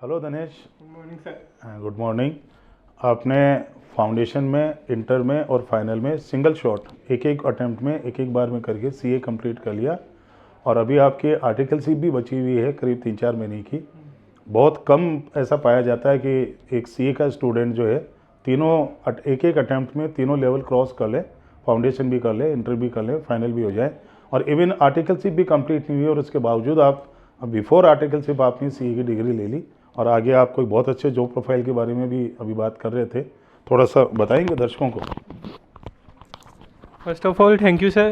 Hello Dinesh. Good morning sir. Good morning. आपने foundation में, inter में और फाइनल में सिंगल शॉट एक एक अटेम्प्ट में एक एक बार में करके सीए कंप्लीट कर लिया और अभी आपकी आर्टिकलशिप भी बची हुई है करीब 3-4 महीने की। बहुत कम ऐसा पाया जाता है कि एक सीए का स्टूडेंट जो है तीनों एक एक अटेम्प्ट में तीनों लेवल क्रॉस कर ले, फाउंडेशन भी कर ले, इंटर भी कर ले, फाइनल भी हो जाए और इवन आर्टिकलशिप भी कंप्लीट नहीं हुई और उसके बावजूद आप बिफोर आर्टिकलशिप आपने सीए की डिग्री ले ली और आगे आप कोई बहुत अच्छे जॉब प्रोफाइल के बारे में भी अभी बात कर रहे थे, थोड़ा सा बताएंगे दर्शकों को। First of all, thank you, sir,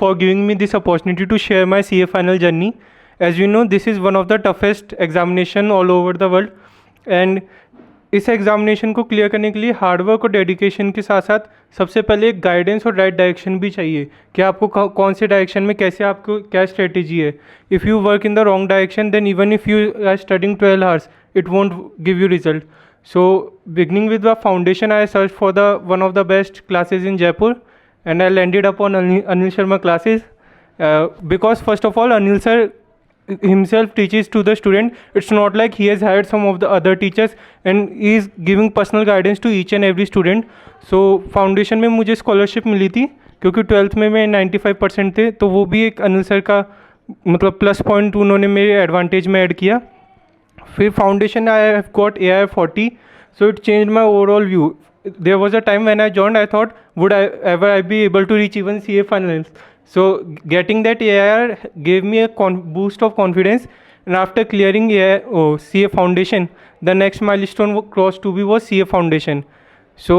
for giving me this opportunity to share my CA final journey. As you know, this is one of the toughest examination all over the world, and इस examination को clear करने के लिए hard work और dedication के साथ साथ सबसे पहले एक गाइडेंस और राइट डायरेक्शन भी चाहिए कि आपको कौन से डायरेक्शन में कैसे आपको क्या स्ट्रेटेजी है। If you work in the wrong direction then even if you are studying 12 hours it won't give you result. So beginning with the foundation, I searched for the one of the best classes in Jaipur, and I landed upon Anil Sharma classes because first of all Anil sir himself teaches to the student. It's not like he has hired some of the other teachers and he is giving personal guidance to each and every student. So foundation में मुझे scholarship मिली थी क्योंकि 12th में मैं 95% थे, तो वो भी एक अनिल सर का मतलब प्लस पॉइंट उन्होंने मेरे एडवांटेज में ऐड किया। फिर foundation I have got AIR 40, so it changed my overall view. There was a time when I joined, I thought, would I ever be able to reach even CA finals? So getting that AIR gave me a boost of confidence. And after clearing CA foundation, the next milestone crossed to be was CA foundation. So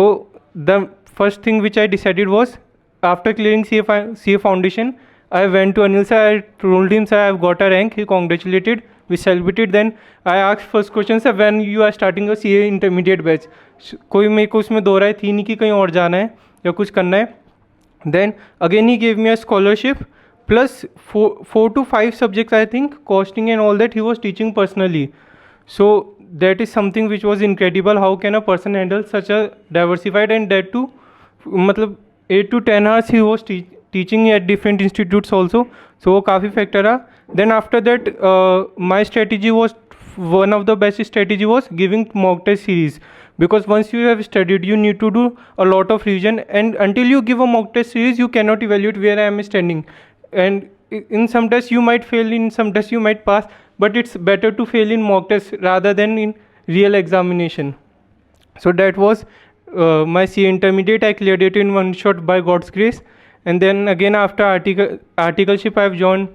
the first thing which I decided was, after clearing CA foundation, I went to Anil sir. I told him, sir, I have got a rank. He congratulated. We celebrated. Then I asked first question, sir, when you are starting a CA intermediate batch? कोई मेरे को उसमें दो राय थी नहीं कि कहीं और जाना है या कुछ करना है. Then again he gave me a scholarship plus four to five subjects, I think, costing and all that he was teaching personally. So that is something which was incredible. How can a person handle such a diversified, and that too मतलब 8 to 10 hours he was teaching at different institutes also. So वो काफ़ी factor रहा. Then after that my strategy was, one of the best strategy was giving mock test series, because once you have studied you need to do a lot of revision, and until you give a mock test series you cannot evaluate where I am standing. And in some tests you might fail, in some tests you might pass, but it's better to fail in mock tests rather than in real examination. So that was my CA intermediate. I cleared it in one shot by God's grace. And then again after articleship I have joined,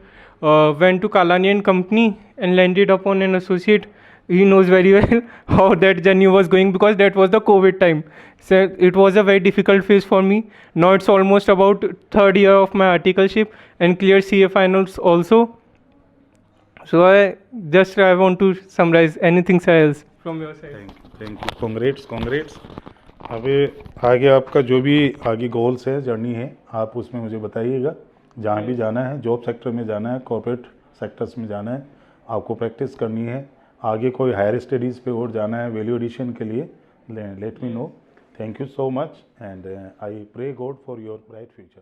went to Kalani and Company and landed upon an associate. He knows very well how that journey was going, because that was the COVID time. So it was a very difficult phase for me. Now it's almost about third year of my articleship and clear CA finals also. So I want to summarize. Anything else from your side? Thank you, congrats. अभी आगे आपका जो भी आगे goals है, journey है, आप उसमें मुझे बताइएगा। जहाँ भी जाना है, जॉब सेक्टर में जाना है, कॉर्पोरेट सेक्टर्स में जाना है, आपको प्रैक्टिस करनी है, आगे कोई हायर स्टडीज़ पे और जाना है वैल्यू एडिशन के लिए, let me know. Thank you so much and I pray God for your bright future.